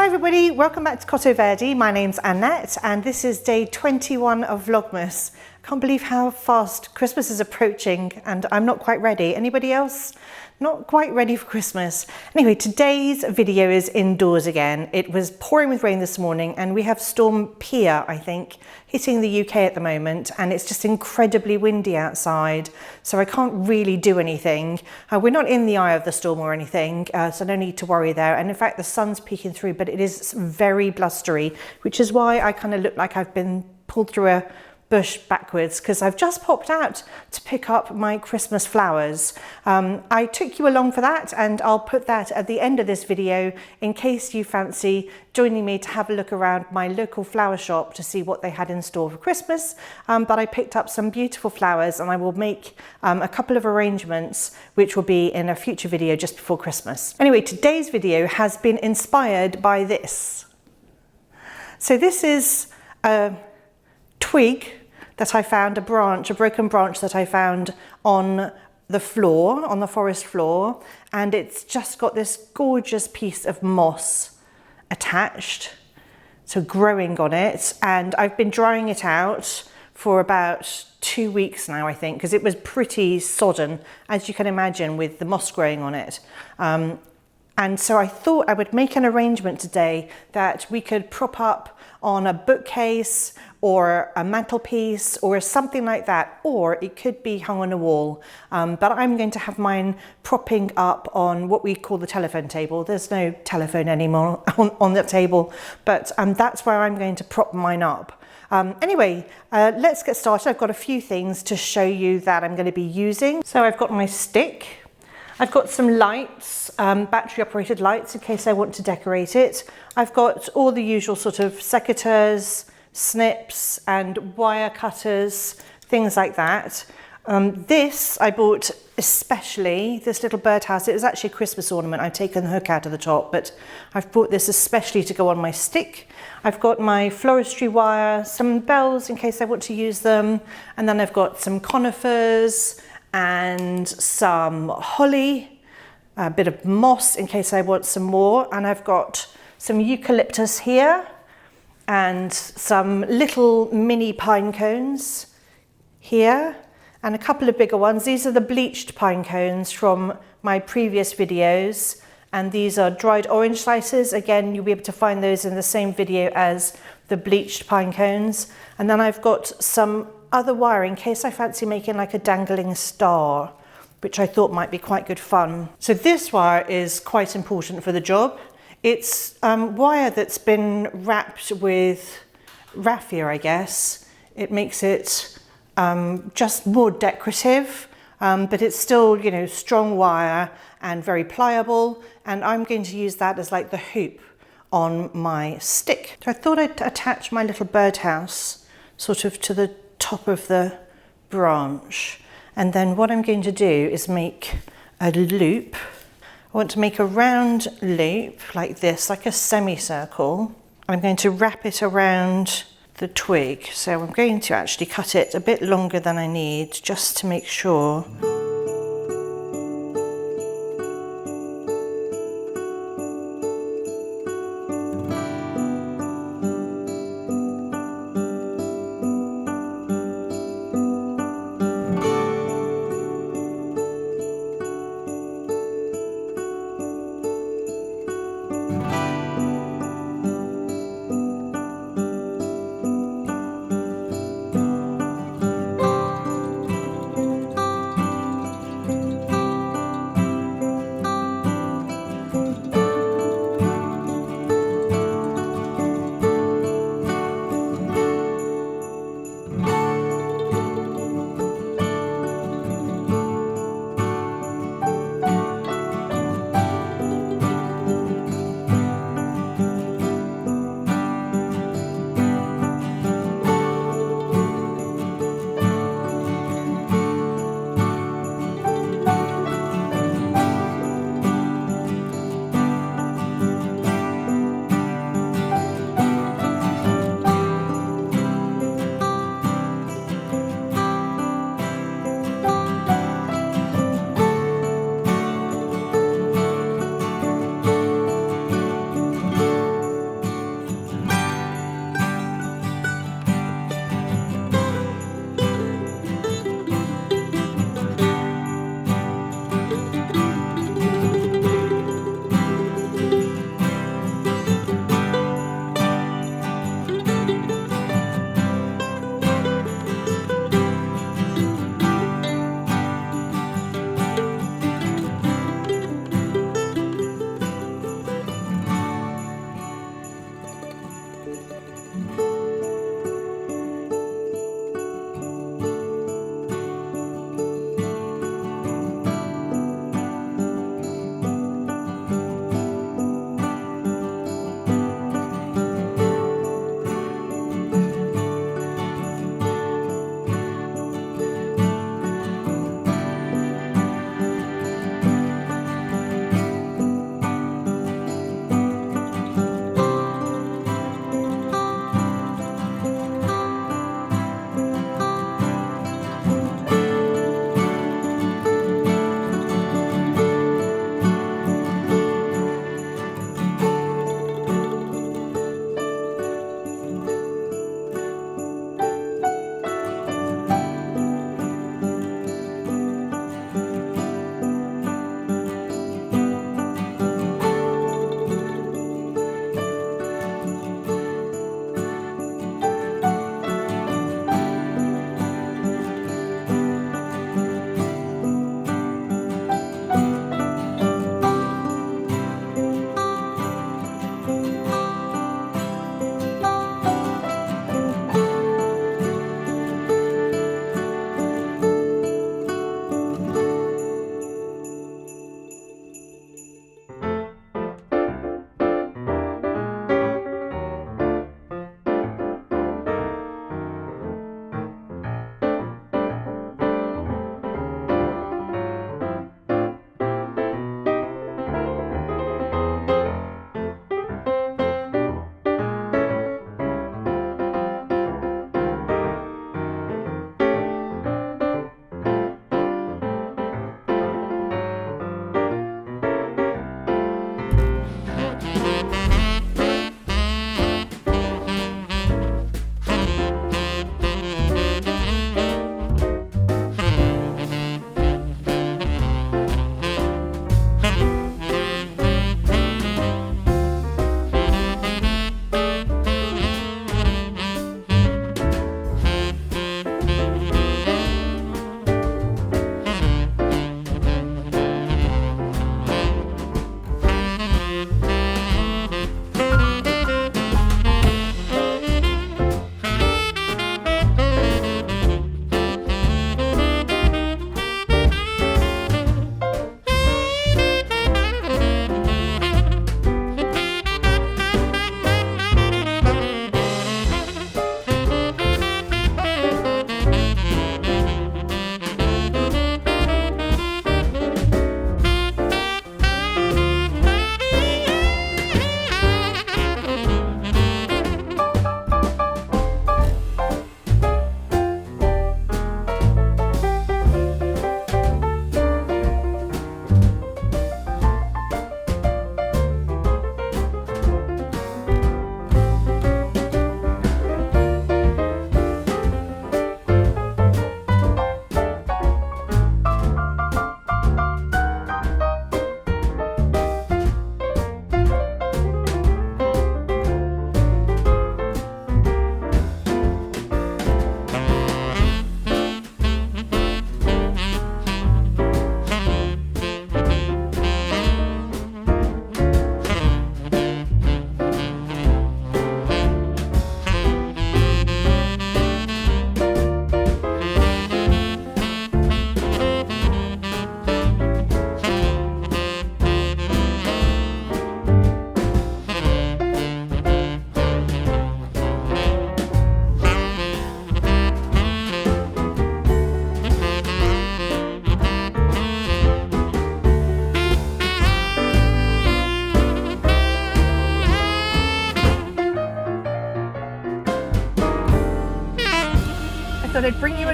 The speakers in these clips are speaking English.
Hi everybody, welcome back to Cottoverdi. My name's Annette and this is day 21 of Vlogmas. I can't believe how fast Christmas is approaching and I'm not quite ready. Anybody else? Not quite ready for Christmas. Anyway, today's video is indoors again. It was pouring with rain this morning and we have Storm Pia, I think, hitting the UK at the moment, and it's just incredibly windy outside, so I can't really do anything. We're not in the eye of the storm or anything, so no need to worry there. And in fact, the sun's peeking through, but it is very blustery, which is why I kind of look like I've been pulled through a bush backwards, because I've just popped out to pick up my Christmas flowers. I took you along for that, and I'll put that at the end of this video in case you fancy joining me to have a look around my local flower shop to see what they had in store for Christmas. But I picked up some beautiful flowers and I will make a couple of arrangements which will be in a future video just before Christmas. Anyway, today's video has been inspired by this. So this is a twig that I found, a broken branch that I found on the floor, on the forest floor, and it's just got this gorgeous piece of moss attached, so growing on it, and I've been drying it out for about 2 weeks now, I think, because it was pretty sodden, as you can imagine, with the moss growing on it. And so I thought I would make an arrangement today that we could prop up on a bookcase or a mantelpiece or something like that, or it could be hung on a wall. But I'm going to have mine propping up on what we call the telephone table. There's no telephone anymore on the table, but that's where I'm going to prop mine up. Anyway, let's get started. I've got a few things to show you that I'm going to be using. So I've got my stick. I've got some lights, battery operated lights in case I want to decorate it. I've got all the usual sort of secateurs, snips and wire cutters, things like that. This I bought especially, this little birdhouse. It was actually a Christmas ornament. I've taken the hook out of the top, but I've bought this especially to go on my stick. I've got my floristry wire, some bells in case I want to use them, and then I've got some conifers and some holly, a bit of moss in case I want some more, and I've got some eucalyptus here and some little mini pine cones here and a couple of bigger ones. These are the bleached pine cones from my previous videos, and these are dried orange slices. Again, you'll be able to find those in the same video as the bleached pine cones. And then I've got some other wire in case I fancy making like a dangling star, which I thought might be quite good fun. So this wire is quite important for the job. It's wire that's been wrapped with raffia, I guess. It makes it just more decorative, but it's still, you know, strong wire and very pliable. And I'm going to use that as like the hoop on my stick. So I thought I'd attach my little birdhouse sort of to the top of the branch, and then what I'm going to do is make a loop. I want to make a round loop like this, like a semicircle. I'm going to wrap it around the twig, so I'm going to actually cut it a bit longer than I need just to make sure.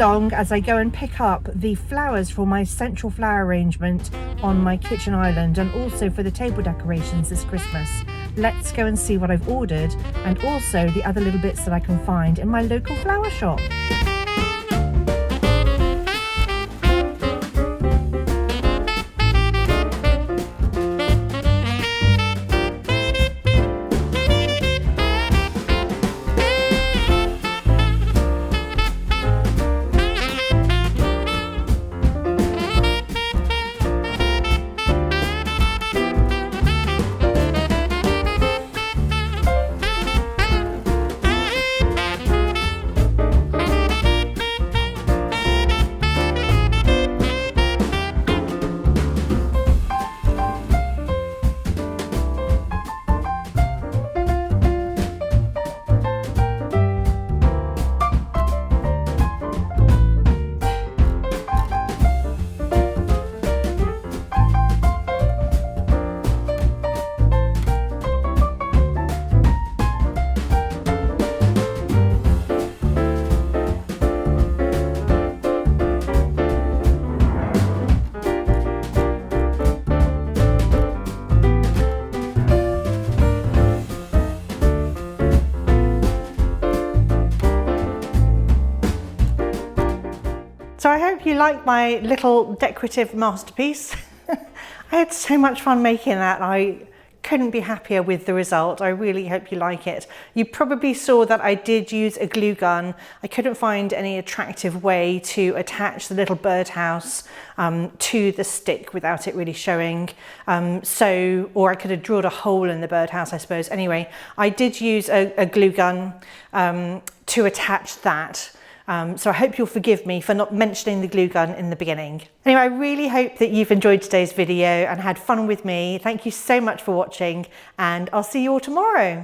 along as I go and pick up the flowers for my central flower arrangement on my kitchen island and also for the table decorations this Christmas. Let's go and see what I've ordered and also the other little bits that I can find in my local flower shop. So I hope you like my little decorative masterpiece. I had so much fun making that. I couldn't be happier with the result. I really hope you like it. You probably saw that I did use a glue gun. I couldn't find any attractive way to attach the little birdhouse to the stick without it really showing. Or I could have drilled a hole in the birdhouse, I suppose. Anyway, I did use a glue gun to attach that. So I hope you'll forgive me for not mentioning the glue gun in the beginning. Anyway, I really hope that you've enjoyed today's video and had fun with me. Thank you so much for watching, and I'll see you all tomorrow.